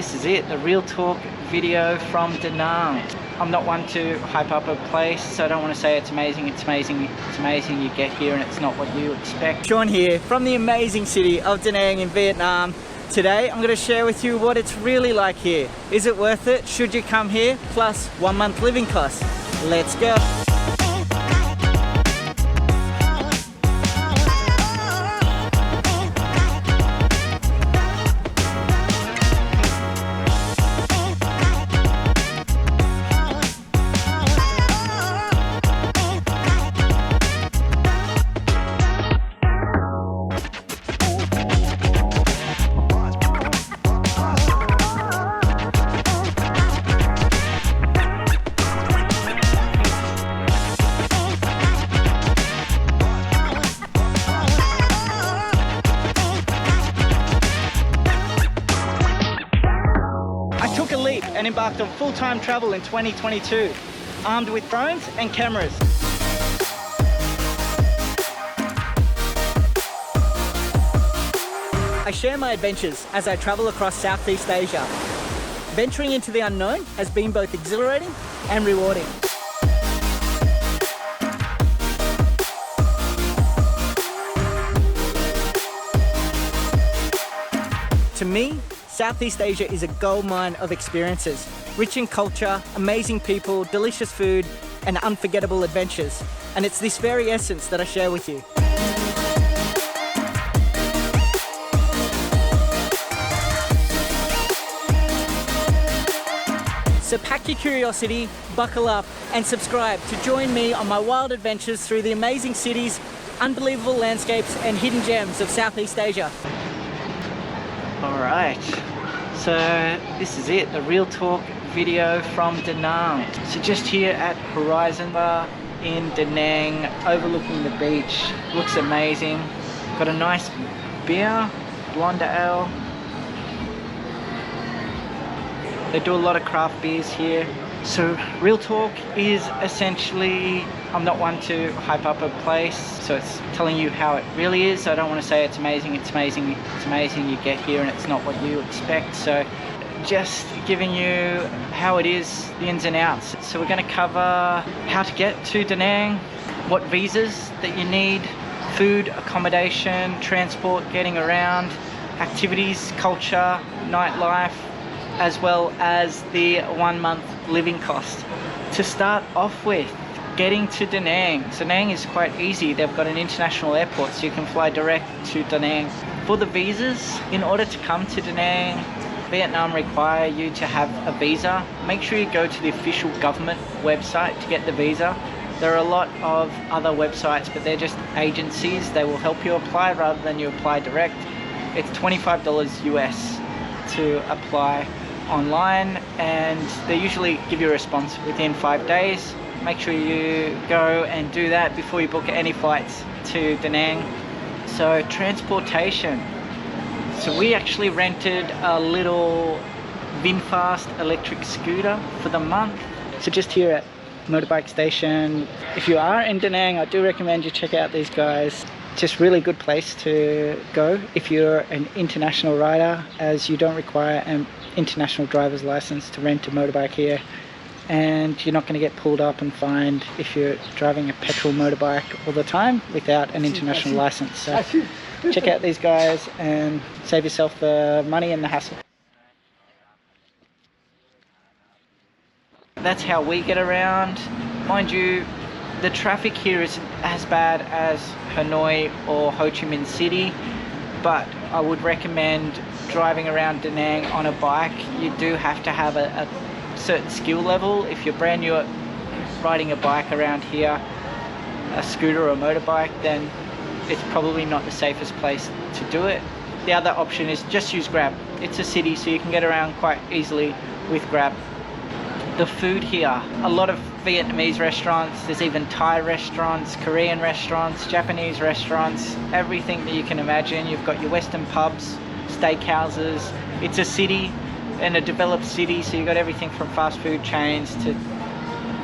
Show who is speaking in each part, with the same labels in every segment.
Speaker 1: this is it, the real talk video from Danang. I'm not one to hype up a place, so I don't want to say it's amazing, it's amazing, it's amazing. You get here and it's not what you expect. Sean here from the amazing city of Da Nang in Vietnam. Today I'm going to share with you what it's really like here. Is it worth it? Should you come here? Plus 1 month living costs. Let's go. And embarked on full-time travel in 2022, armed with drones and cameras. I share my adventures as I travel across Southeast Asia. Venturing into the unknown has been both exhilarating and rewarding. To me, Southeast Asia is a goldmine of experiences, rich in culture, amazing people, delicious food, and unforgettable adventures. And it's this very essence that I share with you. So pack your curiosity, buckle up, and subscribe to join me on my wild adventures through the amazing cities, unbelievable landscapes, and hidden gems of Southeast Asia. Alright, so this is it, the real talk video from Da Nang. So just here at Horizon Bar in Da Nang, overlooking the beach. Looks amazing. Got a nice beer, blonde ale. They do a lot of craft beers here. So real talk is essentially, I'm not one to hype up a place, so it's telling you how it really is. So I don't want to say it's amazing, it's amazing, it's amazing. You get here and it's not what you expect. So just giving you how it is, the ins and outs. So we're going to cover how to get to Da Nang, what visas that you need, food, accommodation, transport, getting around, activities, culture, nightlife, as well as the 1 month living cost. To start off with, getting to Da Nang. So Da Nang is quite easy. They've got an international airport, so you can fly direct to Da Nang. For the visas, in order to come to Da Nang, Vietnam require you to have a visa. Make sure you go to the official government website to get the visa. There are a lot of other websites, but they're just agencies. They will help you apply rather than you apply direct. It's $25 US to apply online, and they usually give you a response within 5 days. Make sure you go and do that before you book any flights to Da Nang. So transportation. So we actually rented a little VinFast electric scooter for the month. So just here at motorbike station. If you are in Da Nang, I do recommend you check out these guys. Just really good place to go if you're an international rider, as you don't require an international driver's license to rent a motorbike here, and you're not going to get pulled up and fined if you're driving a petrol motorbike all the time without an international license. So check out these guys and save yourself the money and the hassle. That's how we get around. Mind you, the traffic here isn't as bad as Hanoi or Ho Chi Minh City, but I would recommend driving around Da Nang on a bike. You do have to have a certain skill level. If you're brand new at riding a bike around here, a scooter or a motorbike, then it's probably not the safest place to do it. The other option is just use Grab. It's a city, so you can get around quite easily with Grab. The food here, a lot of Vietnamese restaurants, there's even Thai restaurants, Korean restaurants, Japanese restaurants, everything that you can imagine. You've got your Western pubs, steakhouses. It's a city, and a developed city, so you've got everything from fast food chains to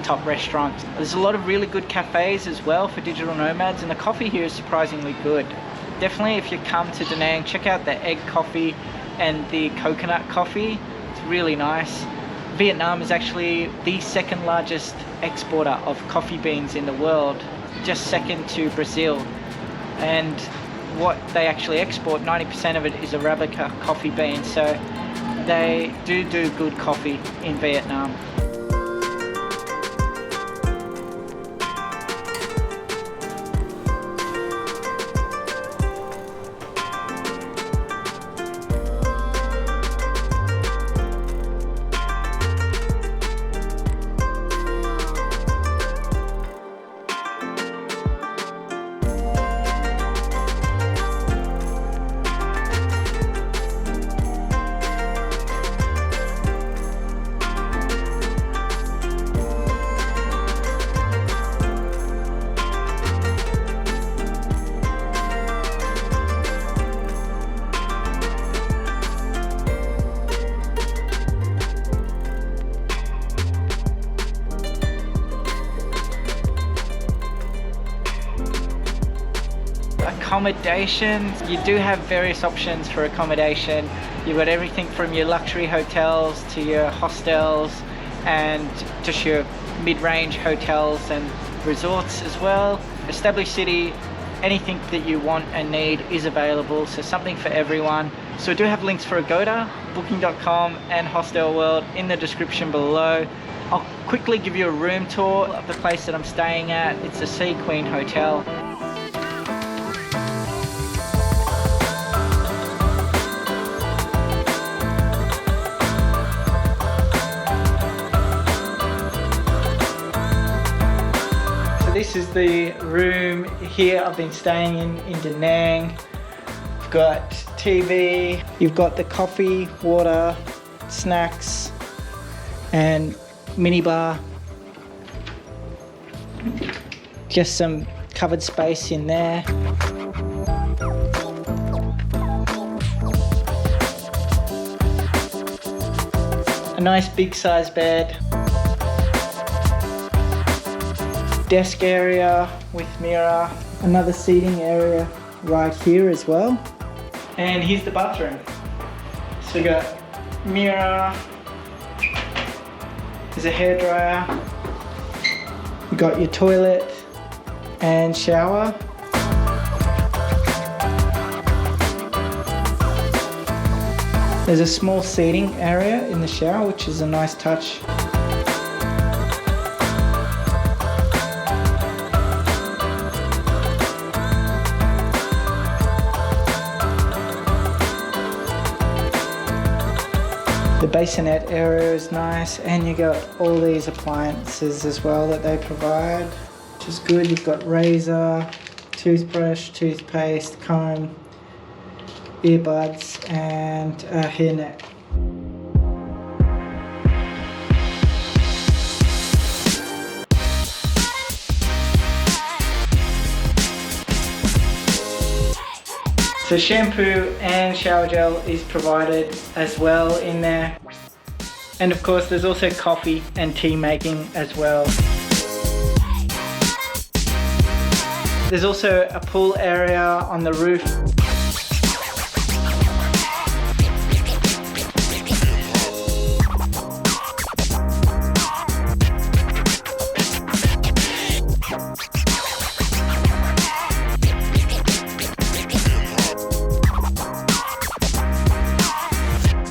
Speaker 1: top restaurants. There's a lot of really good cafes as well for digital nomads, and the coffee here is surprisingly good. Definitely if you come to Da Nang, check out the egg coffee and the coconut coffee. It's really nice. Vietnam is actually the second largest exporter of coffee beans in the world, just second to Brazil. And what they actually export, 90% of it is Arabica coffee beans, so they do good coffee in Vietnam. Accommodation, you do have various options for accommodation. You've got everything from your luxury hotels to your hostels and just your mid-range hotels and resorts as well. Established city, anything that you want and need is available, so something for everyone. So I do have links for Agoda, Booking.com and Hostel World in the description below. I'll quickly give you a room tour of the place that I'm staying at. It's a Sea Queen Hotel. This is the room here I've been staying in Da Nang. You've got TV, you've got the coffee, water, snacks, and minibar. Just some covered space in there. A nice big size bed. Desk area with mirror, another seating area right here as well. And here's the bathroom. So we got mirror, there's a hairdryer, you got your toilet and shower. There's a small seating area in the shower, which is a nice touch. The bassinet area is nice, and you got all these appliances as well that they provide, which is good. You've got razor, toothbrush, toothpaste, comb, earbuds, and a hairnet. So shampoo and shower gel is provided as well in there. And of course there's also coffee and tea making as well. There's also a pool area on the roof.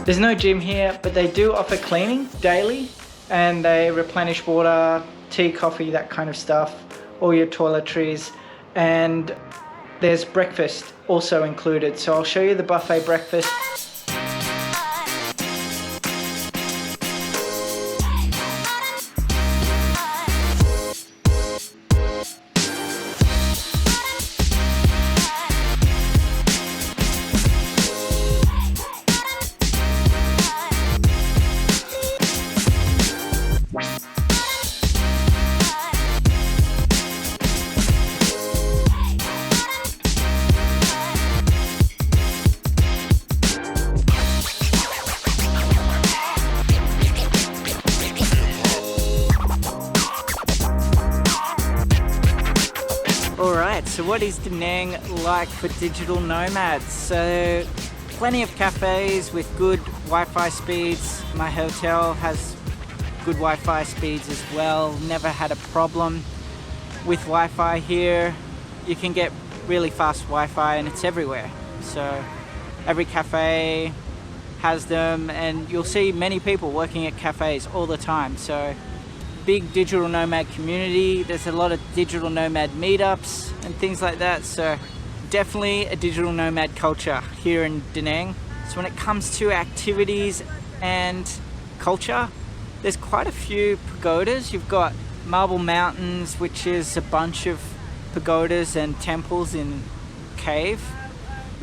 Speaker 1: There's no gym here, but they do offer cleaning daily, and they replenish water, tea, coffee, that kind of stuff, all your toiletries, and there's breakfast also included. So I'll show you the buffet breakfast. Alright, so what is Da Nang like for digital nomads? So plenty of cafes with good Wi-Fi speeds, My hotel has good Wi-Fi speeds as well. Never had a problem with Wi-Fi here. You can get really fast Wi-Fi and it's everywhere. So every cafe has them, and you'll see many people working at cafes all the time. So big digital nomad community. There's a lot of digital nomad meetups and things like that. So definitely a digital nomad culture here in Da Nang. So when it comes to activities and culture, there's quite a few pagodas. You've got Marble Mountains, which is a bunch of pagodas and temples in cave.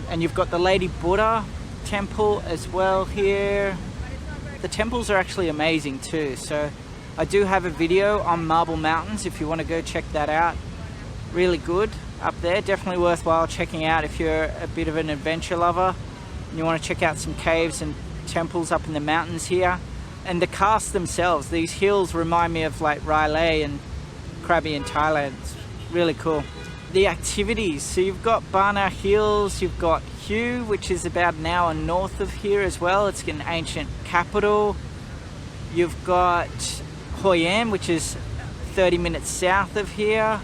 Speaker 1: And you've got the Lady Buddha temple as well here. The temples are actually amazing too. So I do have a video on Marble Mountains if you want to go check that out. Really good up there. Definitely worthwhile checking out if you're a bit of an adventure lover and you want to check out some caves and temples up in the mountains here. And the casts themselves, these hills remind me of like Railay and Krabi in Thailand. It's really cool. The activities, so you've got Bana Hills, you've got Hue, which is about an hour north of here as well. It's an ancient capital. You've got Hoi An, which is 30 minutes south of here.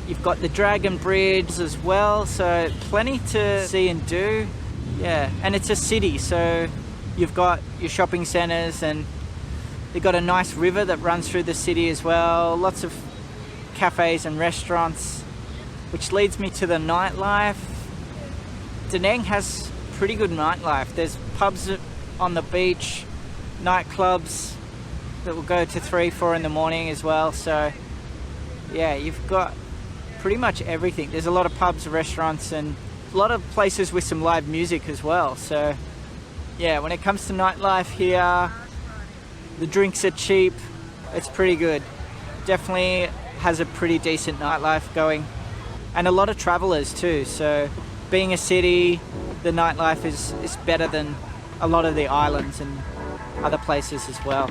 Speaker 1: You've got the Dragon Bridge as well, so plenty to see and do. Yeah, and it's a city, so you've got your shopping centers, and you've got a nice river that runs through the city as well. Lots of cafes and restaurants, which leads me to the nightlife. Da Nang has pretty good nightlife. There's pubs on the beach, nightclubs that will go to 3, 4 in the morning as well. So yeah, you've got pretty much everything. There's a lot of pubs, restaurants, and a lot of places with some live music as well. So yeah, when it comes to nightlife here, the drinks are cheap. It's pretty good. Definitely has a pretty decent nightlife going. And a lot of travelers too. So being a city, the nightlife is better than a lot of the islands and other places as well.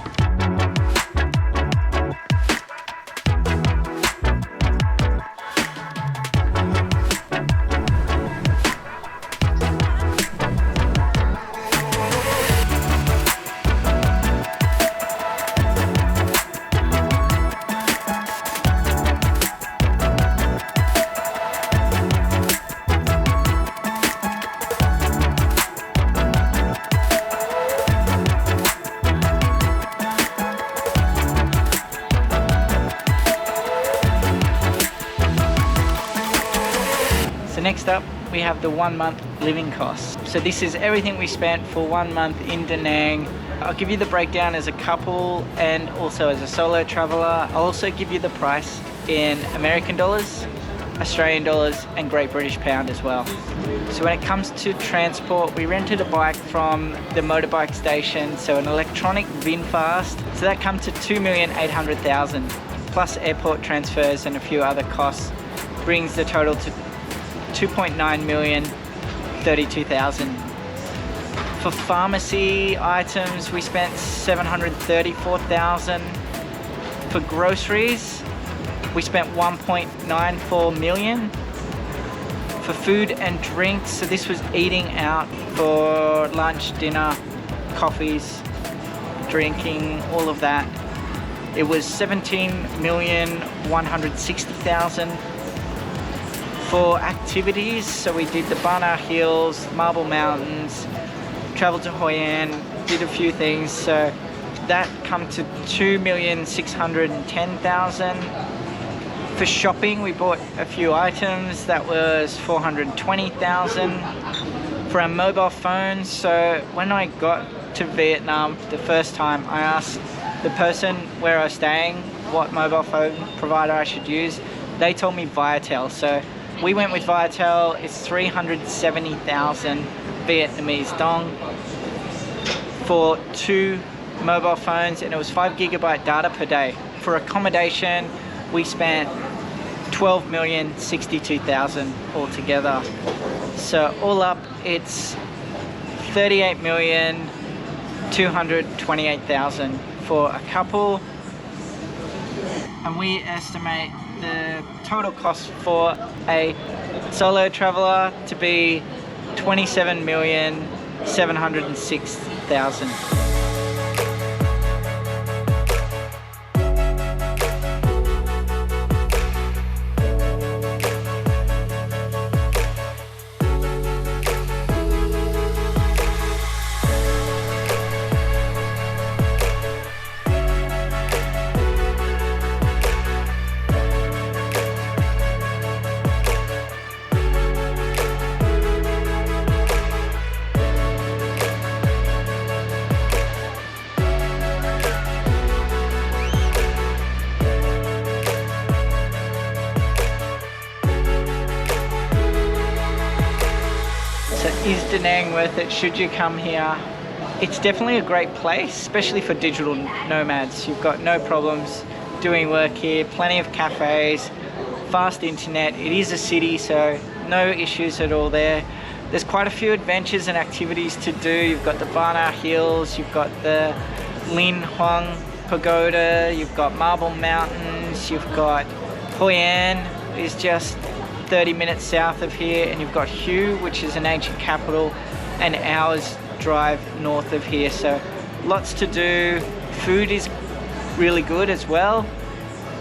Speaker 1: Next up, we have the 1 month living costs. So this is everything we spent for 1 month in Da Nang. I'll give you the breakdown as a couple and also as a solo traveler. I'll also give you the price in American dollars, Australian dollars, and Great British Pound as well. So when it comes to transport, we rented a bike from the motorbike station, so an electronic VinFast. So that comes to 2,800,000 plus airport transfers and a few other costs, brings the total to 2.9 million, 32,000. For pharmacy items, we spent 734,000. For groceries, we spent 1.94 million. For food and drinks, so this was eating out for lunch, dinner, coffees, drinking, all of that. It was 17,160,000. For activities, so we did the Bana Hills, Marble Mountains, traveled to Hoi An, did a few things, so that come to 2,610,000. For shopping, we bought a few items, that was 420,000. For our mobile phones, so when I got to Vietnam the first time, I asked the person where I was staying what mobile phone provider I should use. They told me Viettel, so we went with Viettel. It's 370,000 Vietnamese dong for 2 mobile phones, and it was 5 GB data per day. For accommodation, we spent 12,062,000 altogether. So all up, it's 38,228,000 for a couple. And we estimate the total cost for a solo traveler to be 27,706,000. Da Nang worth it should you come here. It's definitely a great place, especially for digital nomads. You've got no problems doing work here, plenty of cafes, fast internet. It is a city, so no issues at all there. There's quite a few adventures and activities to do. You've got the Bana Hills, you've got the Lin Huang Pagoda, you've got Marble Mountains, you've got Hoi An is just 30 minutes south of here, and you've got Hue, which is an ancient capital, an hour's drive north of here. So lots to do. Food is really good as well.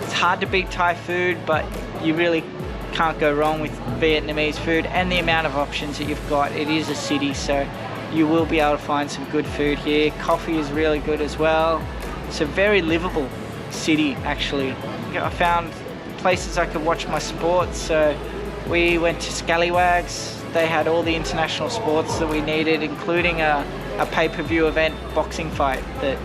Speaker 1: It's hard to beat Thai food, but you really can't go wrong with Vietnamese food and the amount of options that you've got. It is a city, so you will be able to find some good food here. Coffee is really good as well. It's a very livable city, actually. I found places I could watch my sports, so we went to Scallywags. They had all the international sports that we needed, including a pay-per-view event boxing fight that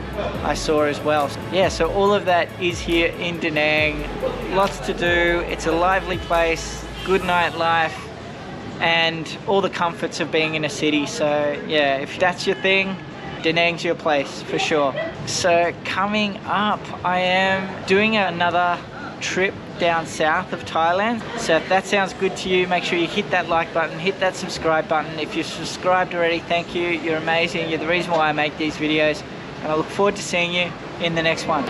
Speaker 1: I saw as well. Yeah, so all of that is here in Da Nang. Lots to do. It's a lively place, good nightlife, and all the comforts of being in a city. So yeah, if that's your thing, Da Nang's your place for sure. So coming up, I am doing another trip down south of Thailand. So if that sounds good to you, make sure you hit that like button, hit that subscribe button. If you're subscribed already, thank you. You're amazing. You're the reason why I make these videos. And I look forward to seeing you in the next one.